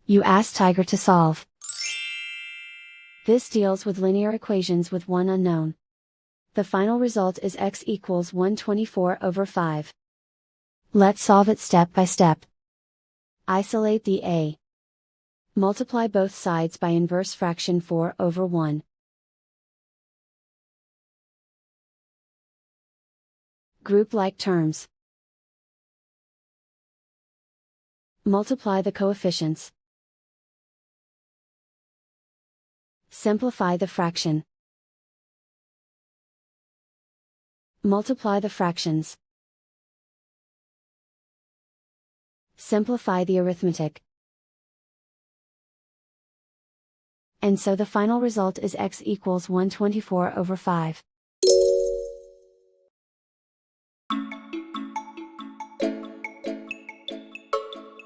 You ask Tiger to solve. This deals with linear equations with one unknown. The final result is x equals 124/5. Let's solve it step by step. Isolate the a. Multiply both sides by inverse fraction 4/1. Group like terms. Multiply the coefficients. Simplify the fraction. Multiply the fractions. Simplify the arithmetic. And so the final result is x equals 124/5.